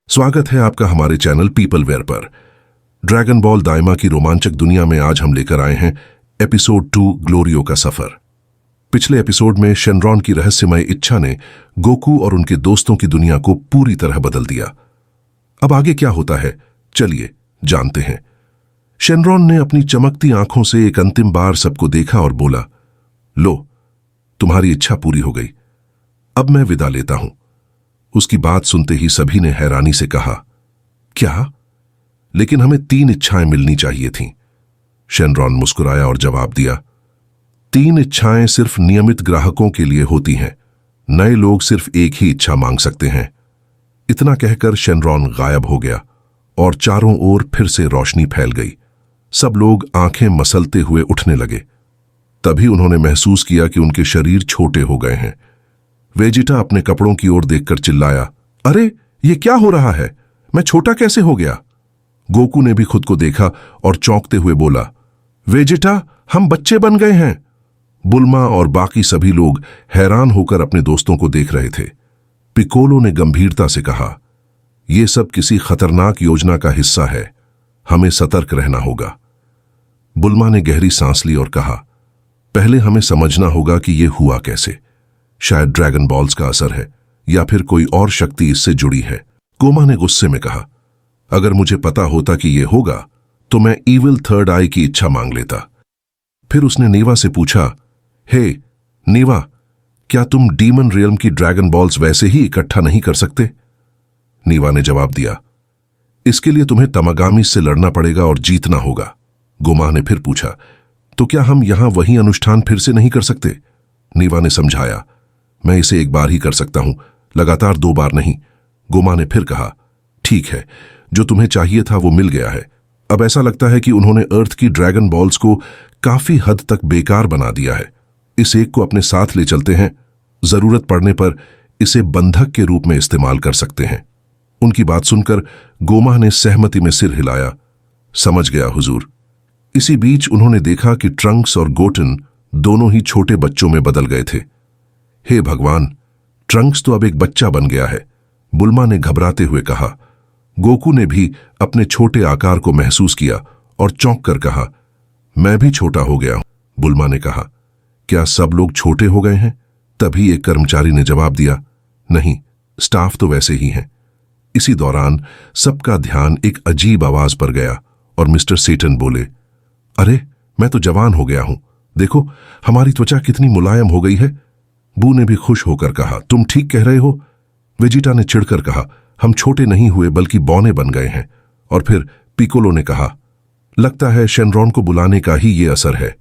स्वागत है आपका हमारे चैनल पीपलवेयर पर। ड्रैगन बॉल दाइमा की रोमांचक दुनिया में आज हम लेकर आए हैं एपिसोड 2 ग्लोरियो का सफर। पिछले एपिसोड में शेनरॉन की रहस्यमय इच्छा ने गोकू और उनके दोस्तों की दुनिया को पूरी तरह बदल दिया। अब आगे क्या होता है, चलिए जानते हैं। शेनरॉन ने अपनी चमकती आंखों से एक अंतिम बार सबको देखा और बोला, लो, तुम्हारी इच्छा पूरी हो गई, अब मैं विदा लेता हूं। उसकी बात सुनते ही सभी ने हैरानी से कहा, क्या? लेकिन हमें 3 इच्छाएं मिलनी चाहिए थीं। शेनरॉन मुस्कुराया और जवाब दिया, 3 इच्छाएं सिर्फ नियमित ग्राहकों के लिए होती हैं, नए लोग सिर्फ एक ही इच्छा मांग सकते हैं। इतना कहकर शेनरॉन गायब हो गया और चारों ओर फिर से रोशनी फैल गई। सब लोग आंखें मसलते हुए उठने लगे। तभी उन्होंने महसूस किया कि उनके शरीर छोटे हो गए हैं। वेजिटा अपने कपड़ों की ओर देखकर चिल्लाया, अरे ये क्या हो रहा है, मैं छोटा कैसे हो गया? गोकू ने भी खुद को देखा और चौंकते हुए बोला, वेजिटा, हम बच्चे बन गए हैं। बुल्मा और बाकी सभी लोग हैरान होकर अपने दोस्तों को देख रहे थे। पिकोलो ने गंभीरता से कहा, यह सब किसी खतरनाक योजना का हिस्सा है, हमें सतर्क रहना होगा। बुल्मा ने गहरी सांस ली और कहा, पहले हमें समझना होगा कि यह हुआ कैसे। शायद ड्रैगन बॉल्स का असर है या फिर कोई और शक्ति इससे जुड़ी है। कोमा ने गुस्से में कहा, अगर मुझे पता होता कि यह होगा तो मैं इविल थर्ड आई की इच्छा मांग लेता। फिर उसने नीवा से पूछा, हे नीवा, क्या तुम डीमन रियल्म की ड्रैगन बॉल्स वैसे ही इकट्ठा नहीं कर सकते? नीवा ने जवाब दिया, इसके लिए तुम्हें तमागामी से लड़ना पड़ेगा और जीतना होगा। गोमा ने फिर पूछा, तो क्या हम यहां वही अनुष्ठान फिर से नहीं कर सकते? नीवा ने समझाया, मैं इसे एक बार ही कर सकता हूं, लगातार 2 बार नहीं। गोमा ने फिर कहा, ठीक है, जो तुम्हें चाहिए था वो मिल गया है। अब ऐसा लगता है कि उन्होंने अर्थ की ड्रैगन बॉल्स को काफी हद तक बेकार बना दिया है। इस एक को अपने साथ ले चलते हैं, जरूरत पड़ने पर इसे बंधक के रूप में इस्तेमाल कर सकते हैं। उनकी बात सुनकर गोमा ने सहमति में सिर हिलाया, समझ गया हुजूर। इसी बीच उन्होंने देखा कि ट्रंक्स और गोटन दोनों ही छोटे बच्चों में बदल गए थे। हे भगवान, ट्रंक्स तो अब एक बच्चा बन गया है, बुल्मा ने घबराते हुए कहा। गोकू ने भी अपने छोटे आकार को महसूस किया और चौंक कर कहा, मैं भी छोटा हो गया हूं। बुल्मा ने कहा, क्या सब लोग छोटे हो गए हैं? तभी एक कर्मचारी ने जवाब दिया, नहीं, स्टाफ तो वैसे ही हैं। इसी दौरान सबका ध्यान एक अजीब आवाज पर गया और मिस्टर सेटन बोले, अरे मैं तो जवान हो गया हूं, देखो हमारी त्वचा कितनी मुलायम हो गई है। बू ने भी खुश होकर कहा, तुम ठीक कह रहे हो। वेजिटा ने चिढ़कर कहा, हम छोटे नहीं हुए बल्कि बौने बन गए हैं। और फिर पिकोलो ने कहा, लगता है शेनरॉन को बुलाने का ही ये असर है।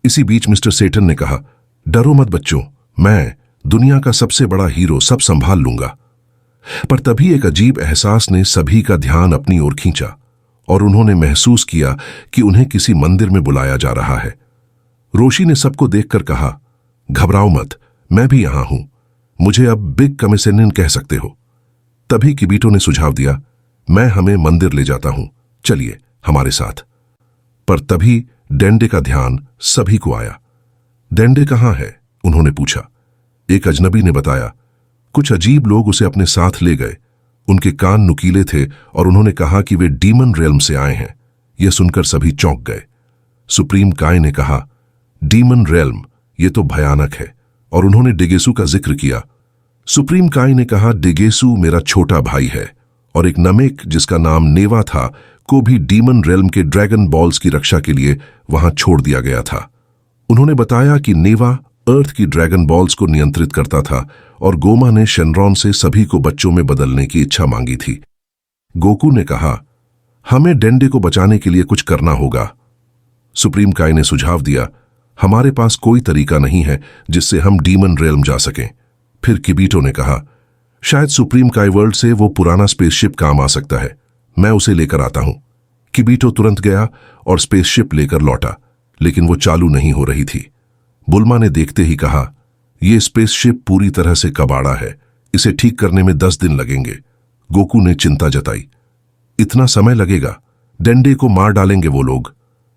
इसी बीच मिस्टर सेटन ने कहा, डरो मत बच्चों, मैं दुनिया का सबसे बड़ा हीरो सब संभाल लूंगा। पर तभी एक अजीब एहसास ने सभी का ध्यान अपनी ओर खींचा और उन्होंने महसूस किया कि उन्हें किसी मंदिर में बुलाया जा रहा है। रोशी ने सबको देखकर कहा, घबराओ मत, मैं भी यहां हूं, मुझे अब बिग कमिसेनिन कह सकते हो। तभी किबीटो ने सुझाव दिया, मैं हमें मंदिर ले जाता हूं, चलिए हमारे साथ। पर तभी डेंडे का ध्यान सभी को आया। डेंडे कहां है? उन्होंने पूछा। एक अजनबी ने बताया, कुछ अजीब लोग उसे अपने साथ ले गए। उनके कान नुकीले थे और उन्होंने कहा कि वे डीमन रियल्म से आए हैं। यह सुनकर सभी चौंक गए। सुप्रीम काय ने कहा, डीमन रियल्म, यह तो भयानक है, और उन्होंने डिगेसू का जिक्र किया। सुप्रीम काय ने कहा, डिगेसू मेरा छोटा भाई है, और एक नमेक जिसका नाम नेवा था को भी डीमन रियल्म के ड्रैगन बॉल्स की रक्षा के लिए वहां छोड़ दिया गया था। उन्होंने बताया कि नेवा अर्थ की ड्रैगन बॉल्स को नियंत्रित करता था और गोमा ने शेनरॉन से सभी को बच्चों में बदलने की इच्छा मांगी थी। गोकू ने कहा, हमें डेंडे को बचाने के लिए कुछ करना होगा। सुप्रीम काय ने सुझाव दिया, हमारे पास कोई तरीका नहीं है जिससे हम डीमन रियल्म जा सकें। फिर किबीटो ने कहा, शायद सुप्रीम काय वर्ल्ड से वो पुराना स्पेसशिप काम आ सकता है, मैं उसे लेकर आता हूं। किबीटो तुरंत गया और स्पेसशिप लेकर लौटा, लेकिन वो चालू नहीं हो रही थी। बुल्मा ने देखते ही कहा, यह स्पेसशिप पूरी तरह से कबाड़ा है, इसे ठीक करने में 10 दिन लगेंगे। गोकू ने चिंता जताई, इतना समय लगेगा? डेंडे को मार डालेंगे वो लोग।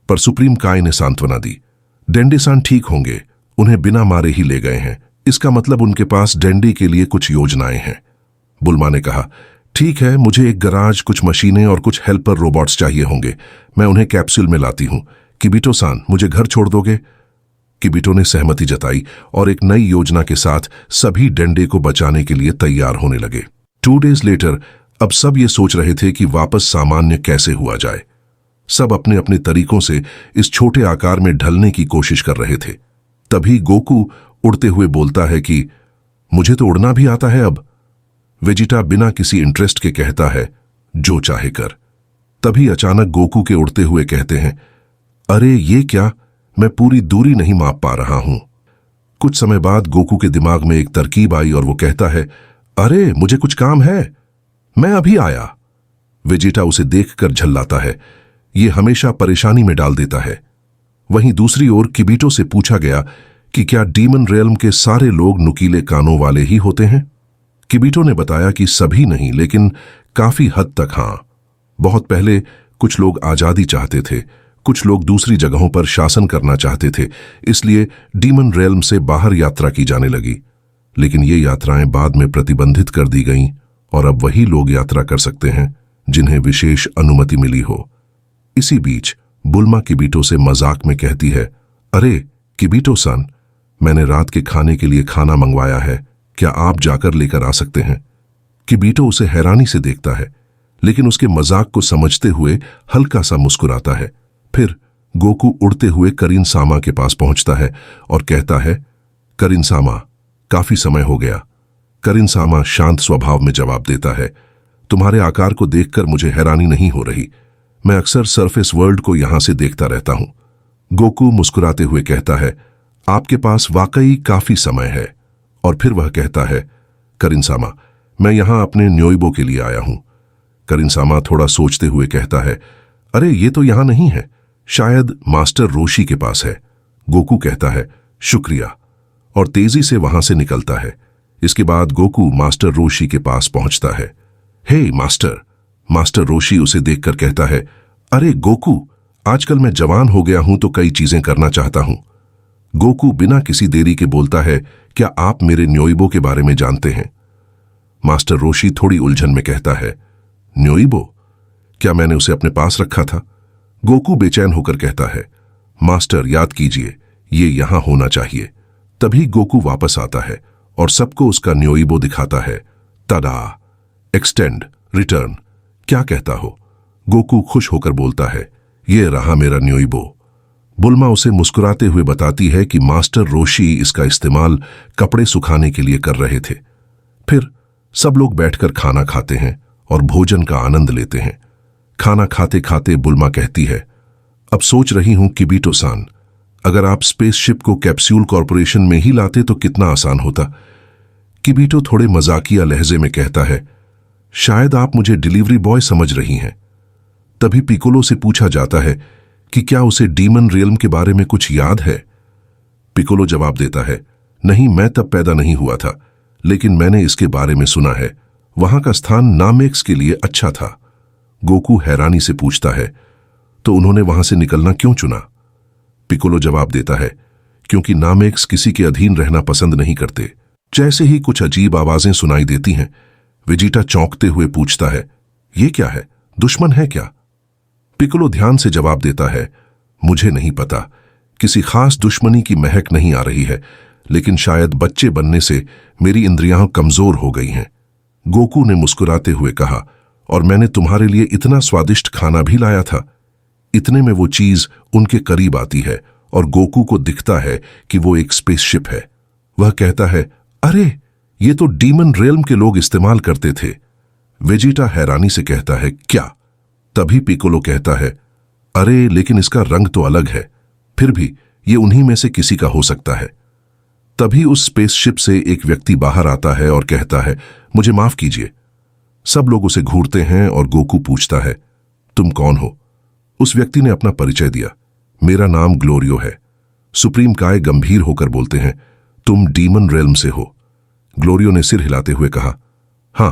पर सुप्रीम काय ने सांत्वना दी, डेंडे-सान ठीक होंगे, उन्हें बिना मारे ही ले गए हैं, इसका मतलब उनके पास डेंडे के लिए कुछ योजनाएं हैं। बुल्मा ने कहा, ठीक है, मुझे एक गराज, कुछ मशीनें और कुछ हेल्पर रोबोट्स चाहिए होंगे। मैं उन्हें कैप्सूल में लाती हूँ। किबिटो-सान, मुझे घर छोड़ दोगे? किबिटो ने सहमति जताई और एक नई योजना के साथ सभी डेंडे को बचाने के लिए तैयार होने लगे। 2 डेज लेटर, अब सब ये सोच रहे थे कि वापस सामान्य कैसे हुआ जाए। सब अपने अपने तरीकों से इस छोटे आकार में ढलने की कोशिश कर रहे थे। तभी गोकू उड़ते हुए बोलता है कि मुझे तो उड़ना भी आता है अब। वेजिटा बिना किसी इंटरेस्ट के कहता है, जो चाहे कर। तभी अचानक गोकू के उड़ते हुए कहते हैं, अरे ये क्या, मैं पूरी दूरी नहीं माप पा रहा हूं। कुछ समय बाद गोकू के दिमाग में एक तरकीब आई और वो कहता है, अरे मुझे कुछ काम है, मैं अभी आया। वेजिटा उसे देखकर झल्लाता है। ये हमेशा परेशानी में डाल देता है। वहीं दूसरी ओर किबिटो से पूछा गया कि क्या डीमन रियल्म के सारे लोग नुकीले कानों वाले ही होते हैं? किबिटो ने बताया कि सभी नहीं, लेकिन काफी हद तक हां। बहुत पहले कुछ लोग आजादी चाहते थे, कुछ लोग दूसरी जगहों पर शासन करना चाहते थे, इसलिए डीमन रियल्म से बाहर यात्रा की जाने लगी। लेकिन ये यात्राएं बाद में प्रतिबंधित कर दी गईं और अब वही लोग यात्रा कर सकते हैं जिन्हें विशेष अनुमति मिली हो। इसी बीच बुल्मा किबिटो से मजाक में कहती है, अरे किबिटो-सान, मैंने रात के खाने के लिए खाना मंगवाया है, क्या आप जाकर लेकर आ सकते हैं? किबिटो उसे हैरानी से देखता है, लेकिन उसके मजाक को समझते हुए हल्का सा मुस्कुराता है। फिर गोकू उड़ते हुए करिन-सामा के पास पहुंचता है और कहता है, करिन-सामा, काफी समय हो गया। करिन-सामा शांत स्वभाव में जवाब देता है, तुम्हारे आकार को देखकर मुझे हैरानी नहीं हो रही। मैं अक्सर सरफेस वर्ल्ड को यहां से देखता रहता हूं। गोकू मुस्कुराते हुए कहता है, आपके पास वाकई काफी समय है। और फिर वह कहता है, करिन-सामा, मैं यहां अपने न्योइबो के लिए आया हूं। करिन-सामा थोड़ा सोचते हुए कहता है, अरे ये तो यहां नहीं है, शायद मास्टर रोशी के पास है। गोकू कहता है, शुक्रिया, और तेजी से वहां से निकलता है। इसके बाद गोकू मास्टर रोशी के पास पहुंचता है। हे मास्टर। मास्टर रोशी उसे देखकर कहता है, अरे गोकू, आजकल मैं जवान हो गया हूं तो कई चीजें करना चाहता हूं। गोकू बिना किसी देरी के बोलता है, क्या आप मेरे न्योइबो के बारे में जानते हैं? मास्टर रोशी थोड़ी उलझन में कहता है, न्योइबो? क्या मैंने उसे अपने पास रखा था? गोकू बेचैन होकर कहता है, मास्टर याद कीजिए, ये यहां होना चाहिए। तभी गोकू वापस आता है और सबको उसका न्योइबो दिखाता है। तदा, एक्सटेंड, रिटर्न, क्या कहता हो? गोकू खुश होकर बोलता है, ये रहा मेरा न्योइबो। बुल्मा उसे मुस्कुराते हुए बताती है कि मास्टर रोशी इसका इस्तेमाल कपड़े सुखाने के लिए कर रहे थे। फिर सब लोग बैठकर खाना खाते हैं और भोजन का आनंद लेते हैं। खाना खाते खाते बुल्मा कहती है, अब सोच रही हूं किबिटो-सान, अगर आप स्पेसशिप को कैप्सूल कॉरपोरेशन में ही लाते तो कितना आसान होता। किबिटो थोड़े मजाकिया लहजे में कहता है, शायद आप मुझे डिलीवरी बॉय समझ रही हैं। तभी पिकोलो से पूछा जाता है कि क्या उसे डीमन रियल्म के बारे में कुछ याद है? पिकोलो जवाब देता है, नहीं, मैं तब पैदा नहीं हुआ था, लेकिन मैंने इसके बारे में सुना है। वहां का स्थान नामेक्स के लिए अच्छा था। गोकू हैरानी से पूछता है, तो उन्होंने वहां से निकलना क्यों चुना? पिकोलो जवाब देता है, क्योंकि नामेक्स किसी के अधीन रहना पसंद नहीं करते। जैसे ही कुछ अजीब आवाजें सुनाई देती हैं, वेजिटा चौंकते हुए पूछता है, ये क्या है, दुश्मन है क्या? पिकोलो ध्यान से जवाब देता है, मुझे नहीं पता, किसी खास दुश्मनी की महक नहीं आ रही है, लेकिन शायद बच्चे बनने से मेरी इंद्रियां कमजोर हो गई हैं। गोकू ने मुस्कुराते हुए कहा, और मैंने तुम्हारे लिए इतना स्वादिष्ट खाना भी लाया था। इतने में वो चीज उनके करीब आती है और गोकू को दिखता है कि वो एक स्पेसशिप है। वह कहता है, अरे ये तो डीमन रियल्म के लोग इस्तेमाल करते थे। वेजिटा हैरानी से कहता है, क्या? तभी पिकोलो कहता है, अरे लेकिन इसका रंग तो अलग है, फिर भी ये उन्हीं में से किसी का हो सकता है। तभी उस स्पेसशिप से एक व्यक्ति बाहर आता है और कहता है, मुझे माफ कीजिए। सब लोग उसे घूरते हैं और गोकू पूछता है, तुम कौन हो? उस व्यक्ति ने अपना परिचय दिया, मेरा नाम ग्लोरियो है। सुप्रीम काय गंभीर होकर बोलते हैं, तुम डीमन रियल्म से हो? ग्लोरियो ने सिर हिलाते हुए कहा, हां,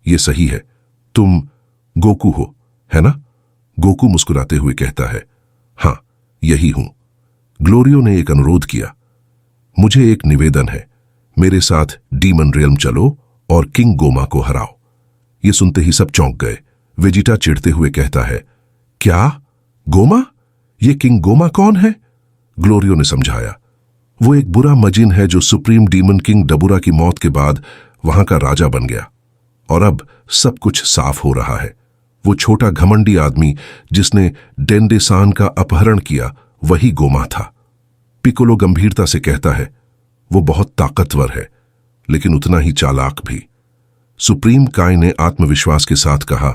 ये सही है, तुम गोकू हो, है ना? गोकू मुस्कुराते हुए कहता है, हां, यही हूं। ग्लोरियो ने एक अनुरोध किया, मुझे एक निवेदन है, मेरे साथ डीमन रियल्म चलो और किंग गोमा को हराओ। ये सुनते ही सब चौंक गए। वेजिटा चिढ़ते हुए कहता है, क्या गोमा? ये किंग गोमा कौन है? ग्लोरियो ने समझाया, वो एक बुरा मजिन है जो सुप्रीम डीमन किंग डबुरा की मौत के बाद वहां का राजा बन गया। और अब सब कुछ साफ हो रहा है। वो छोटा घमंडी आदमी जिसने डेंडेसान का अपहरण किया, वही गोमा था। पिकोलो गंभीरता से कहता है, वो बहुत ताकतवर है, लेकिन उतना ही चालाक भी। सुप्रीम काय ने आत्मविश्वास के साथ कहा,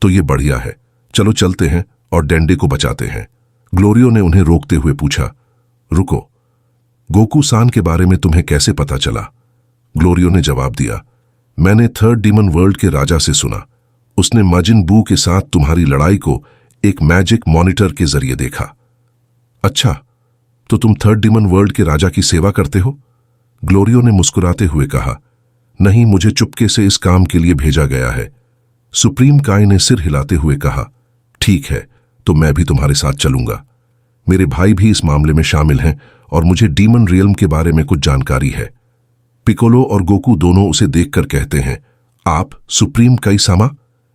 तो ये बढ़िया है, चलो चलते हैं और डेंडे को बचाते हैं। ग्लोरियो ने उन्हें रोकते हुए पूछा, रुको, गोकू सान के बारे में तुम्हें कैसे पता चला? ग्लोरियो ने जवाब दिया, मैंने थर्ड डीमन वर्ल्ड के राजा से सुना। उसने माजिन बू के साथ तुम्हारी लड़ाई को एक मैजिक मॉनिटर के जरिए देखा। अच्छा, तो तुम थर्ड डीमन वर्ल्ड के राजा की सेवा करते हो? ग्लोरियो ने मुस्कुराते हुए कहा, नहीं, मुझे चुपके से इस काम के लिए भेजा गया है। सुप्रीम काय ने सिर हिलाते हुए कहा, ठीक है, तो मैं भी तुम्हारे साथ चलूंगा। मेरे भाई भी इस मामले में शामिल हैं और मुझे डीमन रियल्म के बारे में कुछ जानकारी है। पिकोलो और गोकू दोनों उसे देखकर कहते हैं, आप सुप्रीम काई सामा?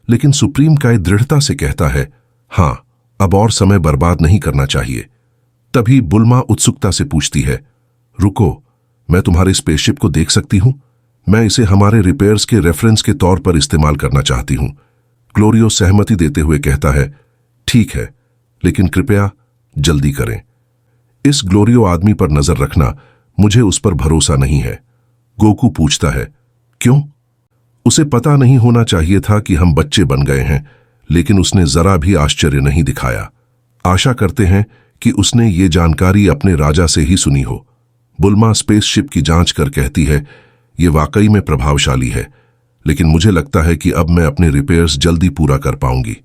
लेकिन सुप्रीम काय दृढ़ता से कहता है, हां, अब और समय बर्बाद नहीं करना चाहिए। तभी बुल्मा उत्सुकता से पूछती है, रुको, मैं तुम्हारे स्पेसशिप को देख सकती हूं? मैं इसे हमारे रिपेयर्स के रेफरेंस के तौर पर इस्तेमाल करना चाहती हूं। ग्लोरियो सहमति देते हुए कहता है, ठीक है, लेकिन कृपया जल्दी करें। इस ग्लोरियो आदमी पर नजर रखना, मुझे उस पर भरोसा नहीं है। गोकू पूछता है, क्यों? उसे पता नहीं होना चाहिए था कि हम बच्चे बन गए हैं, लेकिन उसने जरा भी आश्चर्य नहीं दिखाया। आशा करते हैं कि उसने ये जानकारी अपने राजा से ही सुनी हो। बुल्मा स्पेसशिप की जांच कर कहती है, ये वाकई में प्रभावशाली है, लेकिन मुझे लगता है कि अब मैं अपने रिपेयर्स जल्दी पूरा कर पाऊंगी।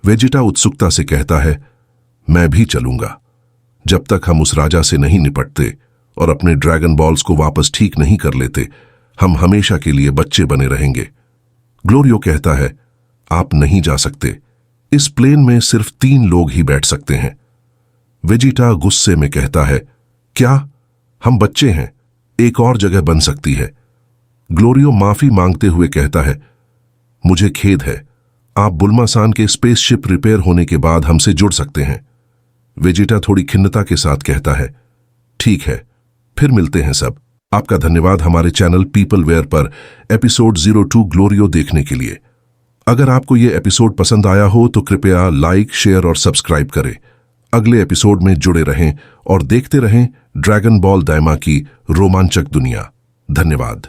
वेजिटा उत्सुकता से कहता है, मैं भी चलूंगा। जब तक हम उस राजा से नहीं निपटते और अपने ड्रैगन बॉल्स को वापस ठीक नहीं कर लेते, हम हमेशा के लिए बच्चे बने रहेंगे। ग्लोरियो कहता है, आप नहीं जा सकते। इस प्लेन में सिर्फ 3 लोग ही बैठ सकते हैं। वेजिटा गुस्से में कहता है, क्या? हम बच्चे हैं, एक और जगह बन सकती है। ग्लोरियो माफी मांगते हुए कहता है, मुझे खेद है, आप बुल्मासान के स्पेसशिप रिपेयर होने के बाद हमसे जुड़ सकते हैं। वेजिटा थोड़ी खिन्नता के साथ कहता है, ठीक है, फिर मिलते हैं सब। आपका धन्यवाद हमारे चैनल पीपल वेयर पर एपिसोड 02 ग्लोरियो देखने के लिए। अगर आपको यह एपिसोड पसंद आया हो तो कृपया लाइक, शेयर और सब्सक्राइब करें। अगले एपिसोड में जुड़े रहें और देखते रहें ड्रैगन बॉल दाइमा की रोमांचक दुनिया। धन्यवाद।